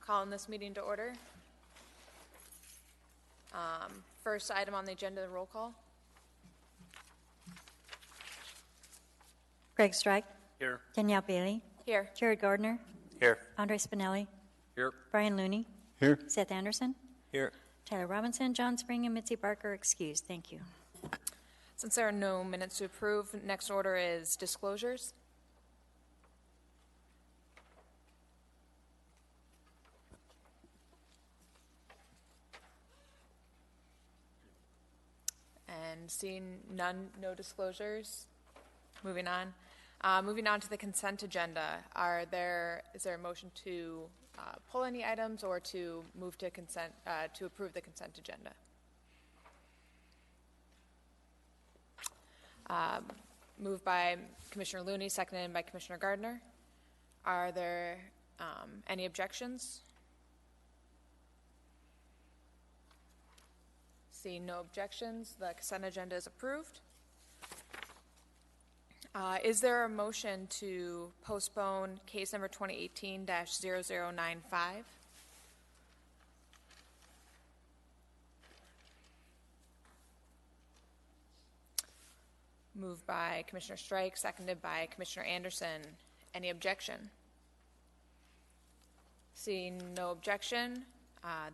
Calling this meeting to order. First item on the agenda, the roll call. Greg Strike. Here. Danielle Bailey. Here. Jared Gardner. Here. Andre Spinelli. Here. Brian Looney. Here. Seth Anderson. Here. Tyler Robinson, John Spring, and Mitzi Barker excused. Thank you. Since there are no minutes to approve, next order is disclosures. And seeing none, no disclosures. Moving on. Moving on to the consent agenda. Is there a motion to pull any items or to move to consent, to approve the consent agenda? Moved by Commissioner Looney, seconded by Commissioner Gardner. Are there any objections? Seeing no objections, the consent agenda is approved. Is there a motion to postpone case number 2018-0095? Moved by Commissioner Strike, seconded by Commissioner Anderson. Any objection? Seeing no objection,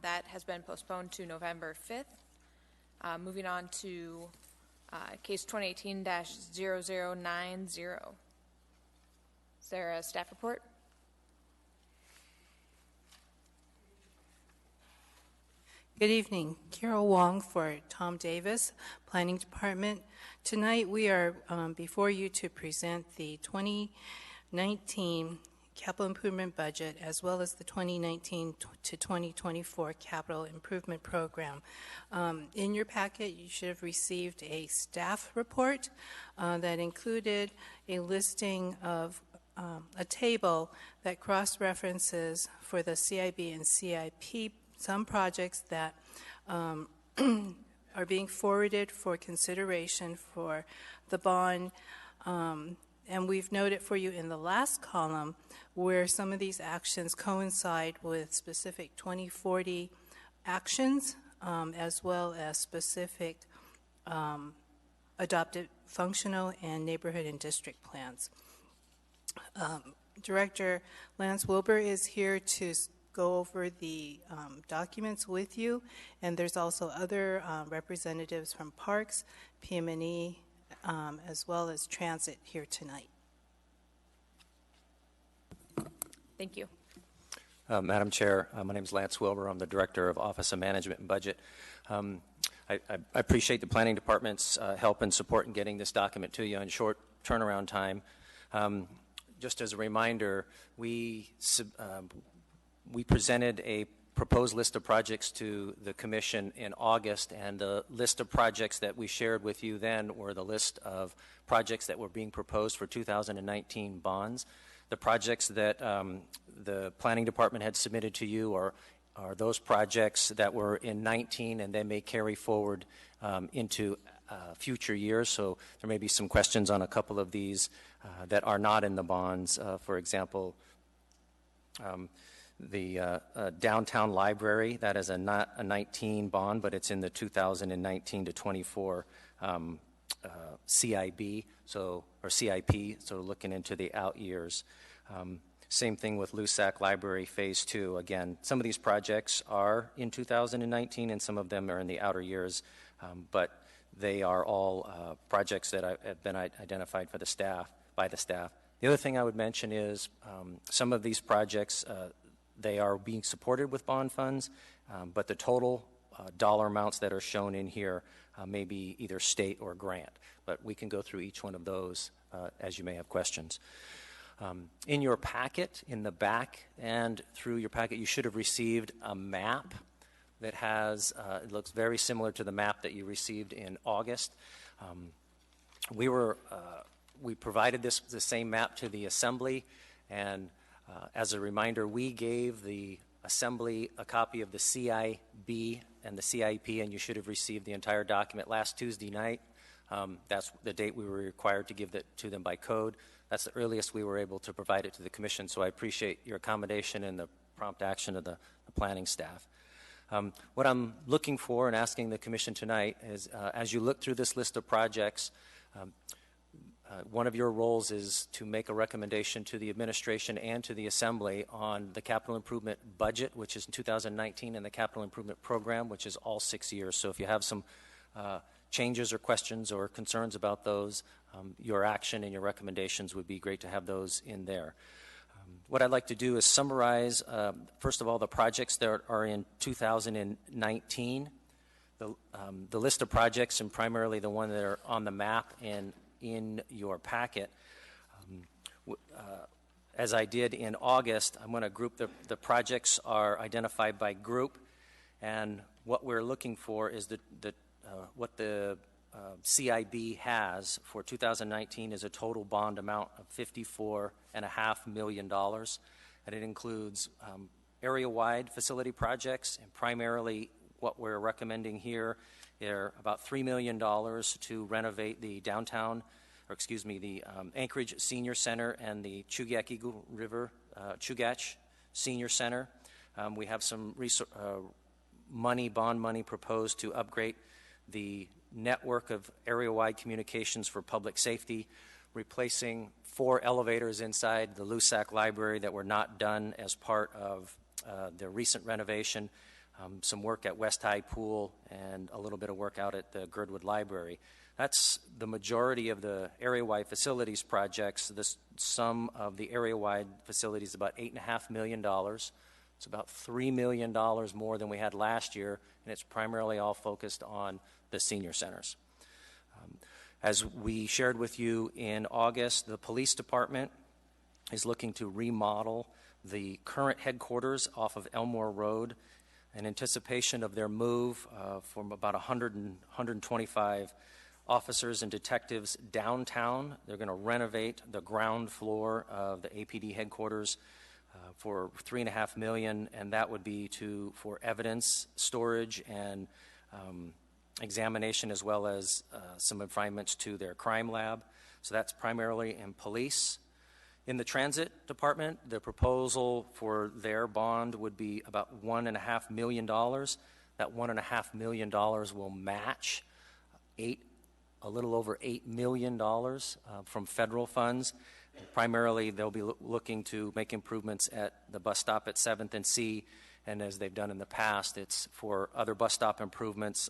that has been postponed to November 5th. Moving on to case 2018-0090. Is there a staff report? Good evening. Carol Wong for Tom Davis, Planning Department. Tonight we are before you to present the 2019 capital improvement budget as well as the 2019 to 2024 capital improvement program. In your packet you should have received a staff report that included a listing of a table that cross-references for the CIB and CIP some projects that are being forwarded for consideration for the bond. And we've noted for you in the last column where some of these actions coincide with specific 2040 actions as well as specific adopted functional and neighborhood and district plans. Director Lance Wilbur is here to go over the documents with you, and there's also other representatives from Parks, PM&E, as well as Transit here tonight. Thank you. Madam Chair, my name is Lance Wilbur. I'm the Director of Office of Management and Budget. I appreciate the Planning Department's help and support in getting this document to you on short turnaround time. Just as a reminder, we presented a proposed list of projects to the Commission in August, and the list of projects that we shared with you then were the list of projects that were being proposed for 2019 bonds. The projects that the Planning Department had submitted to you are those projects that were in 19, and they may carry forward into future years. So there may be some questions on a couple of these that are not in the bonds. For example, the downtown library, that is not a 19 bond, but it's in the 2019 to 24 CIB, or CIP, so looking into the out years. Same thing with Lusac Library Phase 2. Again, some of these projects are in 2019 and some of them are in the outer years, but they are all projects that have been identified for the staff, by the staff. The other thing I would mention is some of these projects, they are being supported with bond funds, but the total dollar amounts that are shown in here may be either state or grant. But we can go through each one of those as you may have questions. In your packet, in the back and through your packet, you should have received a map that has, it looks very similar to the map that you received in August. We provided the same map to the Assembly, and as a reminder, we gave the Assembly a copy of the CIB and the CIP, and you should have received the entire document last Tuesday night. That's the date we were required to give that to them by code. That's the earliest we were able to provide it to the Commission, so I appreciate your accommodation in the prompt action of the planning staff. What I'm looking for and asking the commission tonight is, as you look through this list of projects, one of your roles is to make a recommendation to the administration and to the assembly on the capital improvement budget, which is in 2019, and the capital improvement program, which is all 6 years. So if you have some changes or questions or concerns about those, your action and your recommendations would be great to have those in there. What I'd like to do is summarize, first of all, the projects that are in 2019, the list of projects, and primarily the one that are on the map and in your packet. As I did in August, I'm going to group the projects are identified by group, and what we're looking for is what the CIB has for 2019 is a total bond amount of $54.5 million, and it includes area-wide facility projects, and primarily what we're recommending here are about $3 million to renovate the Anchorage Senior Center and the Chugach Eagle River Chugach Senior Center. We have some bond money proposed to upgrade the network of area-wide communications for public safety, replacing 4 elevators inside the Lusac Library that were not done as part of the recent renovation, some work at West High Pool, and a little bit of work out at the Girdwood Library. That's the majority of the area-wide facilities projects. The sum of the area-wide facilities is about $8.5 million. It's about $3 million more than we had last year, and it's primarily all focused on the senior centers. As we shared with you in August, the police department is looking to remodel the current headquarters off of Elmore Road in anticipation of their move from about 125 officers and detectives downtown. They're going to renovate the ground floor of the APD headquarters for $3.5 million, and that would be for evidence storage and examination, as well as some refinements to their crime lab. So that's primarily in police. In the transit department, the proposal for their bond would be about $1.5 million. That $1.5 million will match a little over $8 million from federal funds. Primarily, they'll be looking to make improvements at the bus stop at 7th and C, and as they've done in the past, it's for other bus stop improvements,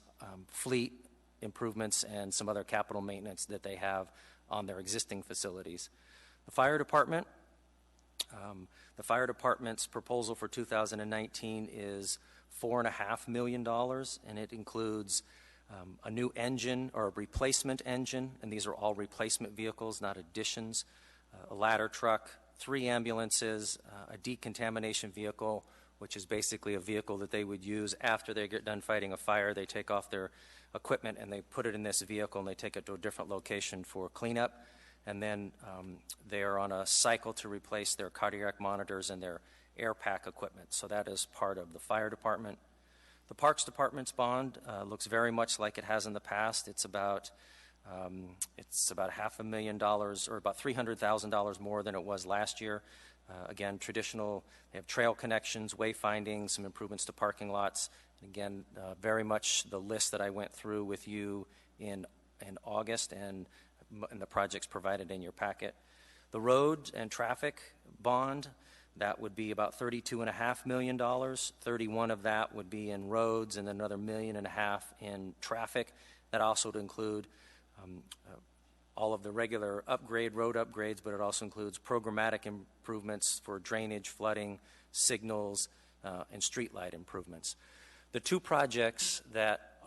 fleet improvements, and some other capital maintenance that they have on their existing facilities. The fire department's proposal for 2019 is $4.5 million, and it includes a new engine or a replacement engine, and these are all replacement vehicles, not additions, a ladder truck, 3 ambulances, a decontamination vehicle, which is basically a vehicle that they would use after they get done fighting a fire. They take off their equipment and they put it in this vehicle and they take it to a different location for cleanup. And then they are on a cycle to replace their cardiac monitors and their air pack equipment. So that is part of the fire department. The Parks Department's bond looks very much like it has in the past. It's about $500,000 or about $300,000 more than it was last year. Again, traditional, they have trail connections, wayfinding, some improvements to parking lots. Again, very much the list that I went through with you in August and the projects provided in your packet. The road and traffic bond, that would be about $32.5 million. 31 of that would be in roads and another $1.5 million in traffic. That also would include all of the regular road upgrades, but it also includes programmatic improvements for drainage, flooding, signals, and streetlight improvements. The 2 projects that,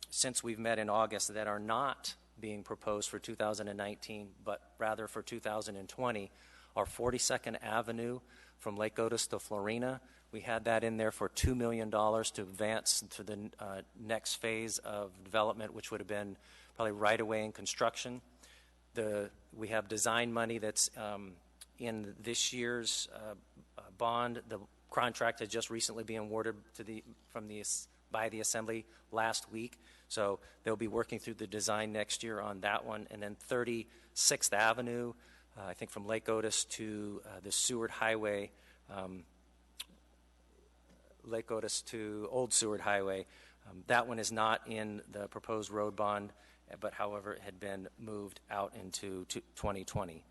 since we've met in August, that are not being proposed for 2019, but rather for 2020, are 42nd Avenue from Lake Otis to Florina. We had that in there for $2 million to advance to the next phase of development, which would have been probably right away in construction. We have design money that's in this year's bond. The contract has just recently been awarded by the Assembly last week, so they'll be working through the design next year on that one. And then 36th Avenue, I think from Lake Otis to the Seward Highway, Lake Otis to Old Seward Highway. That one is not in the proposed road bond, but however, it had been moved out into 2020.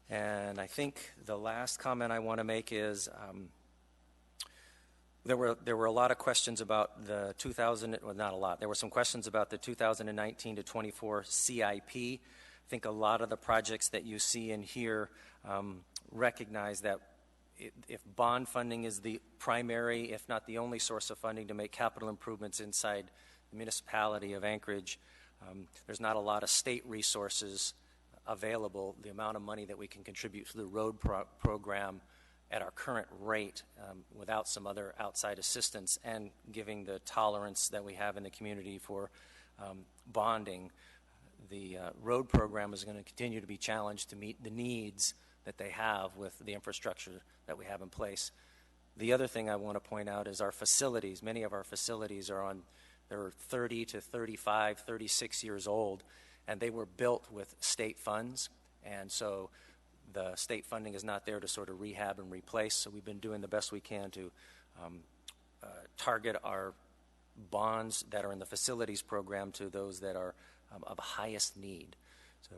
And I think the last comment I want to make is there were a lot of questions about the 2000, well, not a lot. There were some questions about the 2019 to 24 CIP. I think a lot of the projects that you see in here recognize that if bond funding is the primary, if not the only source of funding to make capital improvements inside the municipality of Anchorage, there's not a lot of state resources available. The amount of money that we can contribute to the road program at our current rate without some other outside assistance and giving the tolerance that we have in the community for bonding, the road program is going to continue to be challenged to meet the needs that they have with the infrastructure that we have in place. The other thing I want to point out is our facilities. Many of our facilities they're 30 to 35, 36 years old, and they were built with state funds, and so the state funding is not there to sort of rehab and replace, so we've been doing the best we can to target our bonds that are in the facilities program to those that are of highest need. So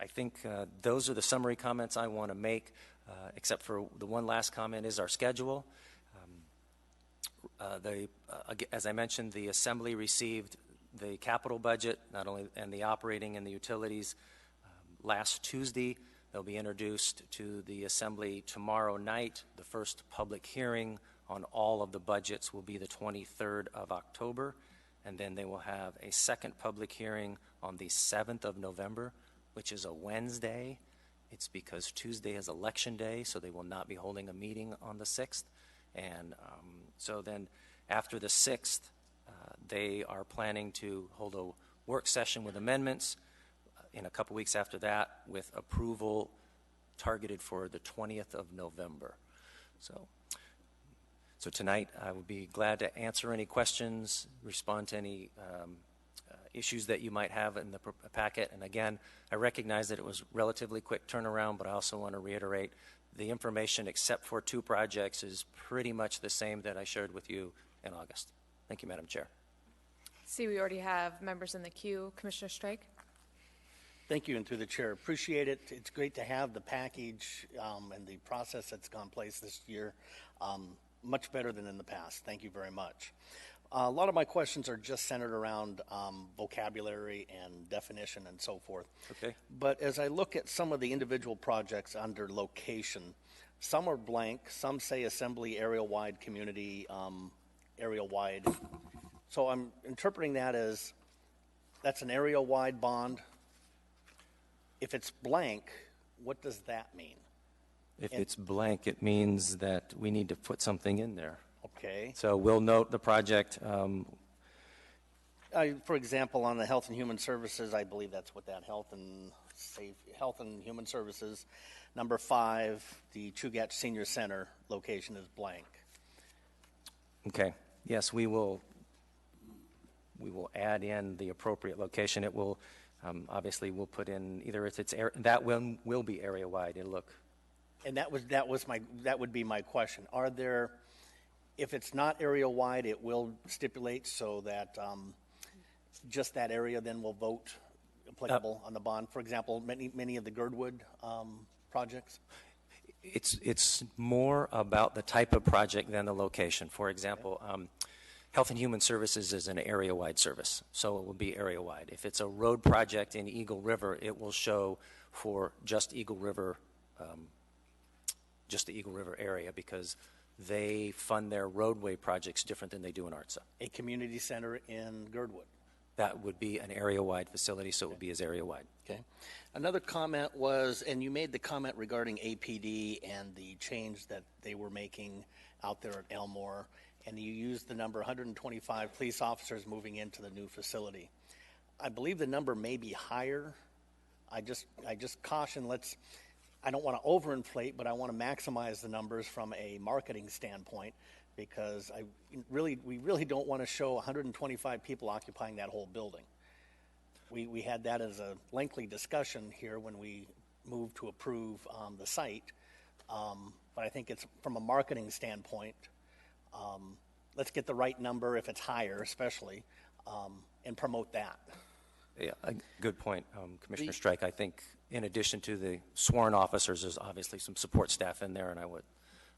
I think those are the summary comments I want to make, except for the one last comment is our schedule. As I mentioned, the Assembly received the capital budget, not only and the operating and the utilities last Tuesday. They'll be introduced to the Assembly tomorrow night. The first public hearing on all of the budgets will be the 23rd of October, and then they will have a second public hearing on the 7th of November, which is a Wednesday. It's because Tuesday is election day, so they will not be holding a meeting on the 6th. And so then after the 6th, they are planning to hold a work session with amendments in a couple weeks after that with approval targeted for the 20th of November. So tonight I would be glad to answer any questions, respond to any issues that you might have in the packet. And again, I recognize that it was relatively quick turnaround, but I also want to reiterate the information except for two projects is pretty much the same that I shared with you in August. Thank you, Madam Chair. See, we already have members in the queue. Commissioner Strike? Thank you, and through the chair, appreciate it. It's great to have the package and the process that's gone place this year, much better than in the past. Thank you very much. A lot of my questions are just centered around vocabulary and definition and so forth. Okay. But as I look at some of the individual projects under location, some are blank, some say assembly, area-wide, community, area-wide. So I'm interpreting that as that's an area-wide bond. If it's blank, what does that mean? If it's blank, it means that we need to put something in there. Okay. So we'll note the project. For example, on the Health and Human Services, I believe that's what that Health and Human Services, number 5, the Chugach Senior Center location is blank. Okay. Yes, we will add in the appropriate location. It will obviously we'll put in either if it's that one will be area wide. It'll look. And that would be my question. Are there, if it's not area wide, it will stipulate so that just that area then will vote applicable on the bond. For example, many of the Girdwood projects. It's more about the type of project than the location. For example, Health and Human Services is an area-wide service, so it will be area-wide. If it's a road project in Eagle River, it will show for just Eagle River, just the Eagle River area, because they fund their roadway projects different than they do in ARTSA. A community center in Girdwood. That would be an area-wide facility, so it would be as area-wide. Okay. Another comment was, and you made the comment regarding APD and the change that they were making out there at Elmore, and you used the number 125 police officers moving into the new facility. I believe the number may be higher. I just caution, I don't want to overinflate, but I want to maximize the numbers from a marketing standpoint, because we really don't want to show 125 people occupying that whole building. We had that as a lengthy discussion here when we moved to approve the site. but I think it's from a marketing standpoint, let's get the right number if it's higher especially, and promote that. Yeah, a good point, Commissioner Strike. I think in addition to the sworn officers, there's obviously some support staff in there, and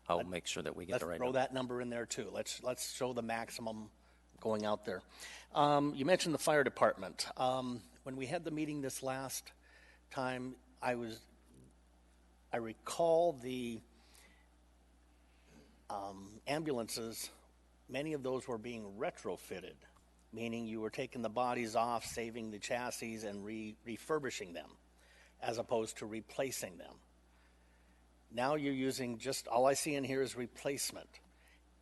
I'll make sure that we get Let's the right throw number. that number in there too. Let's show the maximum going out there. You mentioned the fire department. When we had the meeting this last time, I recall the ambulances, many of those were being retrofitted, meaning you were taking the bodies off, saving the chassis, and refurbishing them, as opposed to replacing them. Now you're using just, all I see in here is replacement.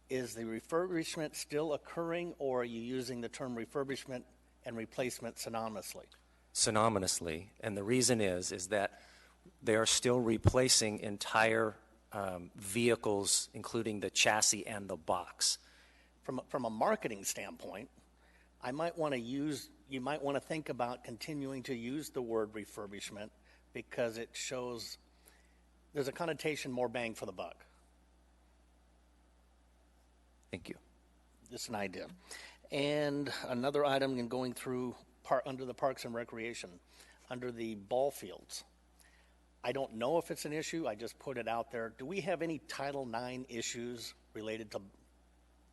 Is the refurbishment still occurring, or are you using the term refurbishment and replacement synonymously? Synonymously, and the reason is that they are still replacing entire vehicles, including the chassis and the box. From a marketing standpoint, you might want to think about continuing to use the word refurbishment, because it shows there's a connotation more bang for the buck. Thank you. Just an idea. And another item in going through under the Parks and Recreation, under the ball fields. I don't know if it's an issue. I just put it out there. Do we have any Title IX issues related to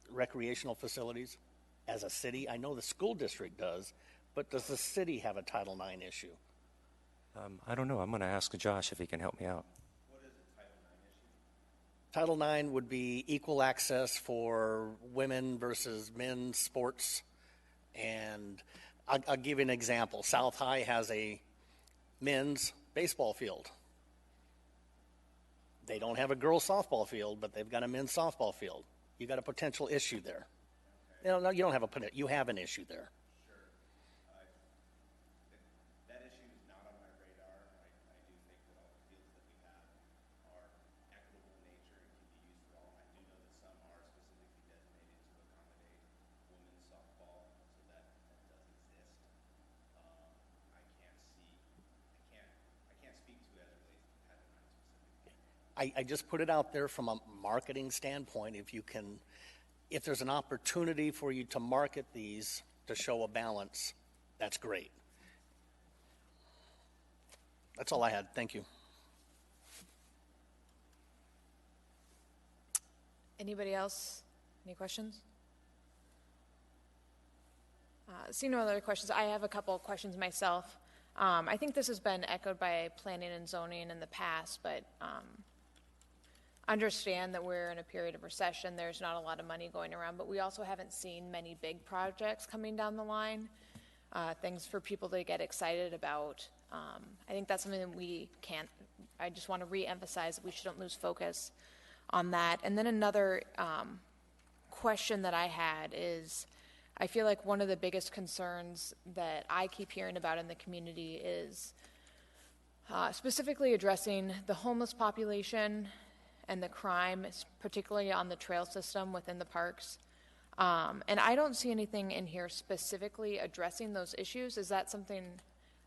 recreational facilities as a city? I know the school district does, but does the city have a Title IX issue? I don't know. I'm going to ask Josh if he can help me out. Title IX would be equal access for women versus men's sports. And I'll give you an example. South High has a men's baseball field. They don't have a girls' softball field, but they've got a men's softball field. You got a potential issue there. No, you don't have you have an issue there. That issue is not on my radar. I do think that all the fields that we have are equitable in nature and can be used for all. I do know that some are specifically designated to accommodate women's softball, so that does exist. I can't speak to it as it relates to Title IX specifically. I just put it out there from a marketing standpoint. If there's an opportunity for you to market these to show a balance, that's great. That's all I had. Thank you. Anybody else? Any questions? Seeing no other questions, I have a couple of questions myself. I think this has been echoed by planning and zoning in the past, but understand that we're in a period of recession. There's not a lot of money going around, but we also haven't seen many big projects coming down the line, things for people to get excited about. I think that's something that we can't, I just want to re-emphasize that we shouldn't lose focus on that. And then another question that I had is, I feel like one of the biggest concerns that I keep hearing about in the community is specifically addressing the homeless population and the crime, particularly on the trail system within the parks. And I don't see anything in here specifically addressing those issues. Is that something,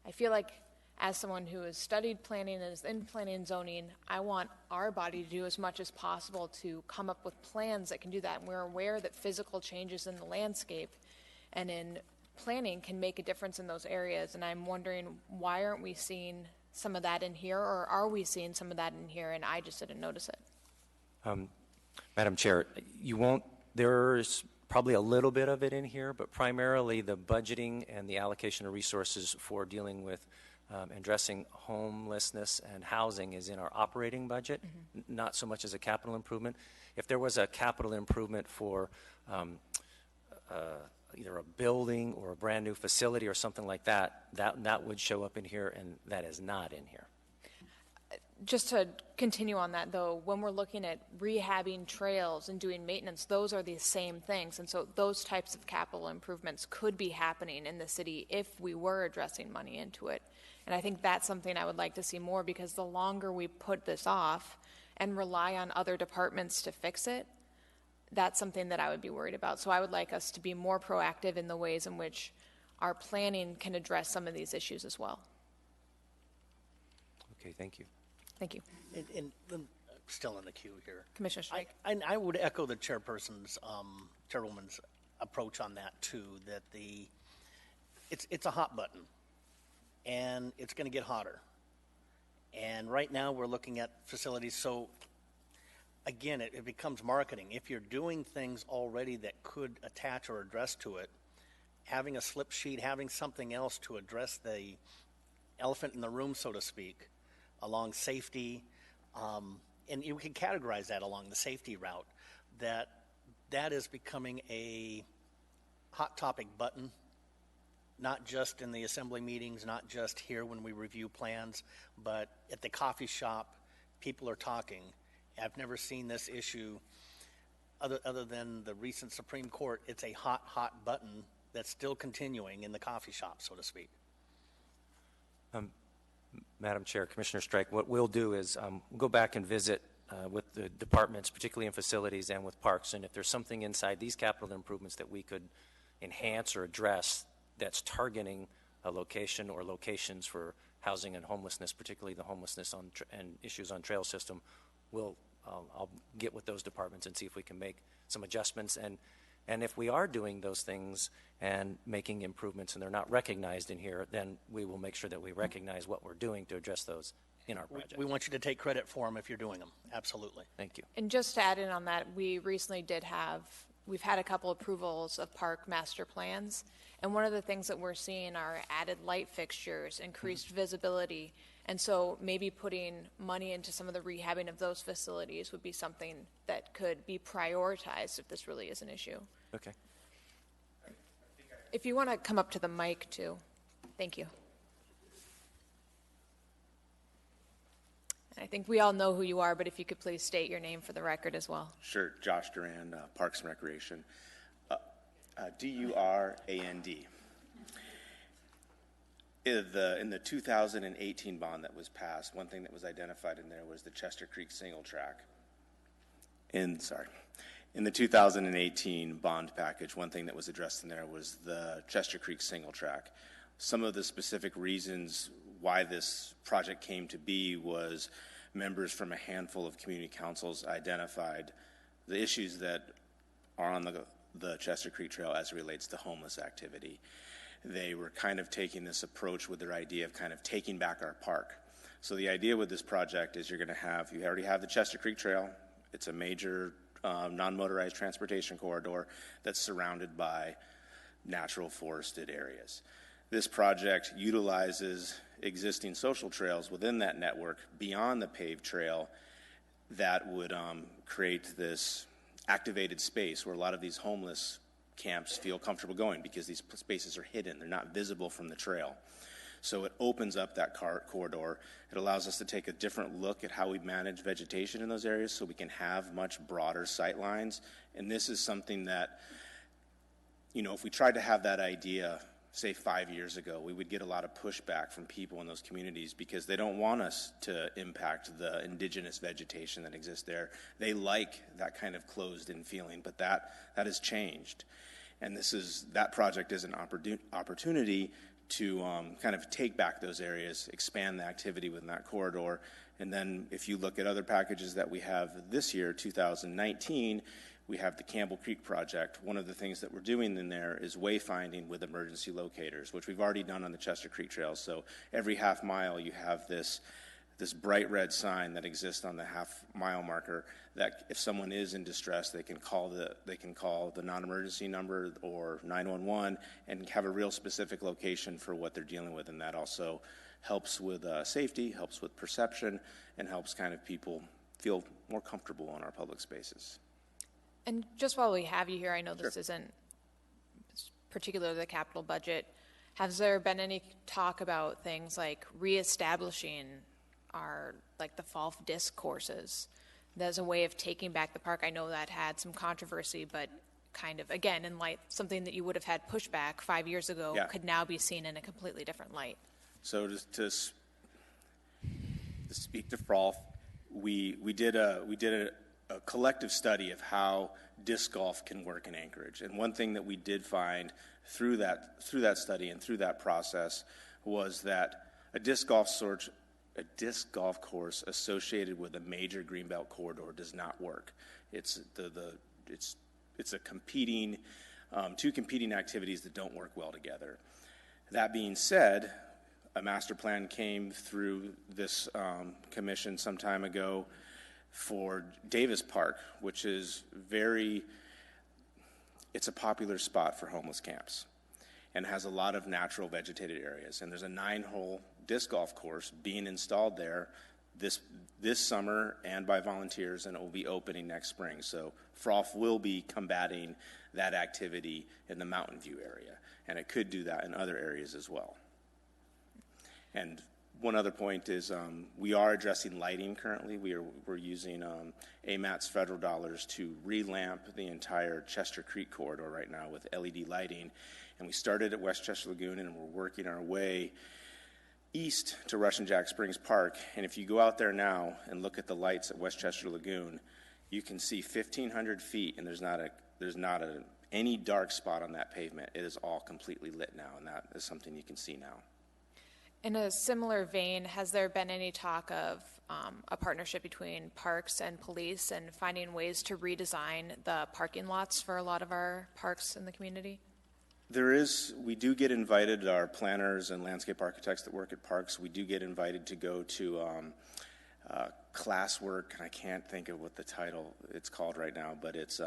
I feel like as someone who has studied planning and is in planning and zoning, I want our body to do as much as possible to come up with plans that can do that. And we're aware that physical changes in the landscape and in planning can make a difference in those areas. And I'm wondering, why aren't we seeing some of that in here, or are we seeing some of that in here and I just didn't notice it? Madam Chair, there's probably a little bit of it in here, but primarily the budgeting and the allocation of resources for dealing with and addressing homelessness and housing is in our operating budget, not so much as a capital improvement. If there was a capital improvement for either a building or a brand new facility or something like that, that would show up in here, and that is not in here. Just to continue on that, though, when we're looking at rehabbing trails and doing maintenance, those are the same things. And so those types of capital improvements could be happening in the city if we were addressing money into it. And I think that's something I would like to see more, because the longer we put this off and rely on other departments to fix it, that's something that I would be worried about. So I would like us to be more proactive in the ways in which our planning can address some of these issues as well. Okay, thank you. Thank you. And still in the queue here. Commissioner Strike. I would echo the chairwoman's approach on that too, that it's a hot button, and it's going to get hotter. And right now, we're looking at facilities, so again, it becomes marketing. If you're doing things already that could attach or address to it, having a slip sheet, having something else to address the elephant in the room, so to speak, along safety, and you can categorize that along the safety route, that is becoming a hot topic button, not just in the assembly meetings, not just here when we review plans, but at the coffee shop, people are talking. I've never seen this issue other than the recent Supreme Court. It's a hot button that's still continuing in the coffee shop, so to speak. Madam Chair, Commissioner Strike, what we'll do is we'll go back and visit with the departments, particularly in facilities and with parks, and if there's something inside these capital improvements that we could enhance or address that's targeting a location or locations for housing and homelessness, particularly the homelessness and issues on trail system, I'll get with those departments and see if we can make some adjustments. And if we are doing those things and making improvements and they're not recognized in here, then we will make sure that we recognize what we're doing to address those in our project. We want you to take credit for them if you're doing them. Absolutely. Thank you. And just to add in on that, we recently we've had a couple approvals of park master plans. And one of the things that we're seeing are added light fixtures, increased visibility. And so maybe putting money into some of the rehabbing of those facilities would be something that could be prioritized if this really is an issue. Okay. If you want to come up to the mic too. Thank you. I think we all know who you are, but if you could please state your name for the record as well. Sure. Josh Duran, Parks and Recreation. D-U-R-A-N-D. In the 2018 bond that was passed, one thing that was identified in there was the Chester Creek single track. In the 2018 bond package, one thing that was addressed in there was the Chester Creek single track. Some of the specific reasons why this project came to be was members from a handful of community councils identified the issues that are on the Chester Creek Trail as it relates to homeless activity. They were kind of taking this approach with their idea of kind of taking back our park. So the idea with this project is you already have the Chester Creek Trail. It's a major non-motorized transportation corridor that's surrounded by natural forested areas. This project utilizes existing social trails within that network beyond the paved trail that would create this activated space where a lot of these homeless camps feel comfortable going because these spaces are hidden. They're not visible from the trail. So it opens up that corridor. It allows us to take a different look at how we manage vegetation in those areas so we can have much broader sight lines. And this is something that, if we tried to have that idea, say 5 years ago, we would get a lot of pushback from people in those communities because they don't want us to impact the indigenous vegetation that exists there. They like that kind of closed-in feeling, but that has changed. And that project is an opportunity to kind of take back those areas, expand the activity within that corridor. And then if you look at other packages that we have this year, 2019, we have the Campbell Creek project. One of the things that we're doing in there is wayfinding with emergency locators, which we've already done on the Chester Creek Trail. So every half mile you have this bright red sign that exists on the half mile marker that if someone is in distress, they can call the non-emergency number or 911 and have a real specific location for what they're dealing with. And that also helps with safety, helps with perception, and helps kind of people feel more comfortable in our public spaces. And just while we have you here, I know this Sure. isn't particular to the capital budget. Has there been any talk about things like reestablishing the fall disc courses as a way of taking back the park? I know that had some controversy, but kind of, again, in light, something that you would have had pushback 5 years ago could now be seen in a completely different light. So to speak to Frolf, we did a collective study of how disc golf can work in Anchorage. And one thing that we did find through that study and through that process was that a disc golf a disc golf course associated with a major greenbelt corridor does not work. It's a competing, two competing activities that don't work well together. That being said, a master plan came through this commission some time ago for Davis Park, which is it's a popular spot for homeless camps and has a lot of natural vegetated areas. And there's a 9-hole disc golf course being installed there this summer and by volunteers, and it will be opening next spring. So FROF will be combating that activity in the Mountain View area, and it could do that in other areas as well. And one other point is we are addressing lighting currently. We're using AMAT's federal dollars to relamp the entire Chester Creek corridor right now with LED lighting. And we started at West Chester Lagoon, and we're working our way east to Russian Jack Springs Park. And if you go out there now and look at the lights at West Chester Lagoon, you can see 1,500 feet, and there's not any dark spot on that pavement. It is all completely lit now, and that is something you can see now. In a similar vein, has there been any talk of a partnership between parks and police and finding ways to redesign the parking lots for a lot of our parks in the community? We do get invited, our planners and landscape architects that work at parks, we do get invited to go to class work, and I can't think of what the title it's called right now, but it's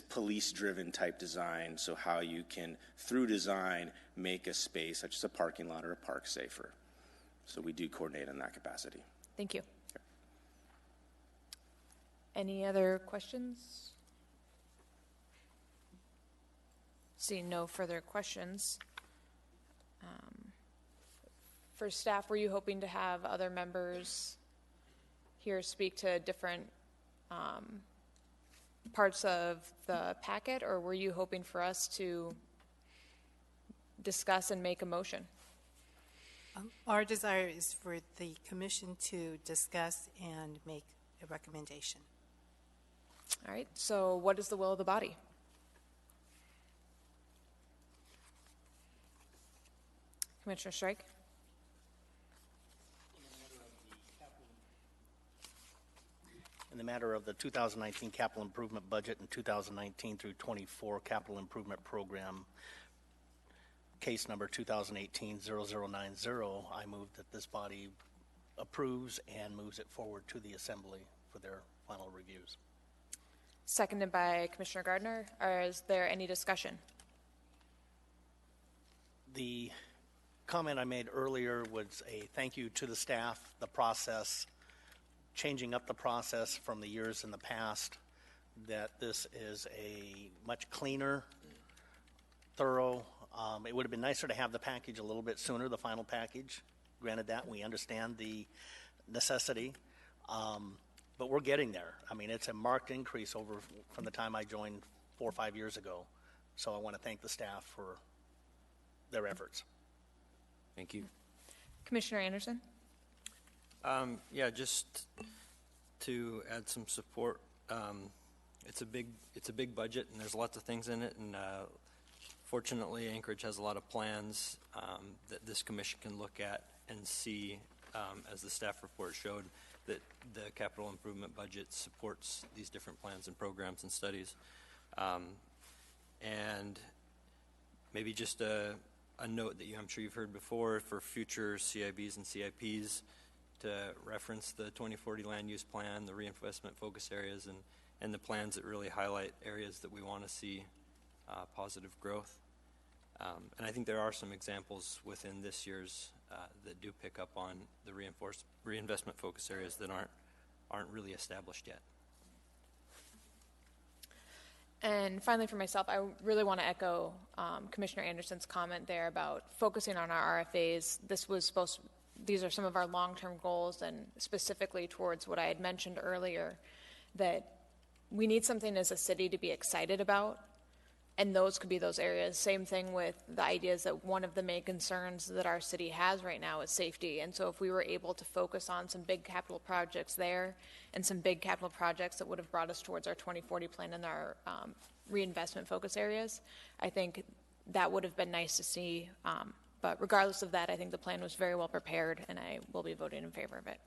police-driven type design, so how you can, through design, make a space, such as a parking lot or a park, safer. So we do coordinate in that capacity. Thank you. Any other questions? Seeing no further questions. For staff, were you hoping to have other members here speak to different parts of the packet, or were you hoping for us to discuss and make a motion? Our desire is for the commission to discuss and make a recommendation. All right, so what is the will of the body? Commissioner Strike? In the matter of the 2019 capital improvement budget and 2019 through 24 capital improvement program, case number 2018-0090, I move that this body approves and moves it forward to the Assembly for their final reviews. Seconded by Commissioner Gardner. Or is there any discussion? The comment I made earlier was a thank you to the staff, the process, changing up the process from the years in the past, that this is a much cleaner, thorough. It would have been nicer to have the package a little bit sooner, the final package. Granted that, we understand the necessity, but we're getting there. I mean, it's a marked increase from the time I joined 4 or 5 years ago. So I want to thank the staff for their efforts. Thank you. Commissioner Anderson? Yeah, just to add some support. It's a big budget, and there's lots of things in it. And fortunately, Anchorage has a lot of plans that this commission can look at and see, as the staff report showed, that the capital improvement budget supports these different plans and programs and studies. And maybe just a note that I'm sure you've heard before for future CIBs and CIPs, to reference the 2040 land use plan, the reinvestment focus areas, and the plans that really highlight areas that we want to see positive growth. And I think there are some examples within this year's that do pick up on the reinvestment focus areas that aren't really established yet. And finally, for myself, I really want to echo Commissioner Anderson's comment there about focusing on our RFAs. These are some of our long-term goals, and specifically towards what I had mentioned earlier, that we need something as a city to be excited about, and those could be those areas. Same thing with the ideas that one of the main concerns that our city has right now is safety. And so if we were able to focus on some big capital projects there and some big capital projects that would have brought us towards our 2040 plan and our reinvestment focus areas, I think that would have been nice to see But regardless of that, I think the plan was very well prepared, and I will be voting in favor of it.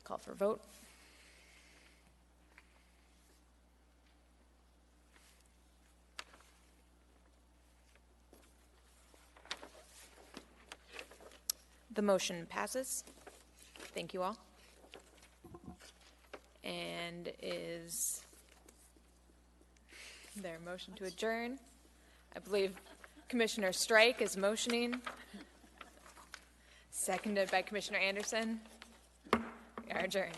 Call for a vote. The motion passes. Thank you all. And is there a motion to adjourn? I believe Commissioner Strike is motioning, seconded by Commissioner Anderson. We are adjourned.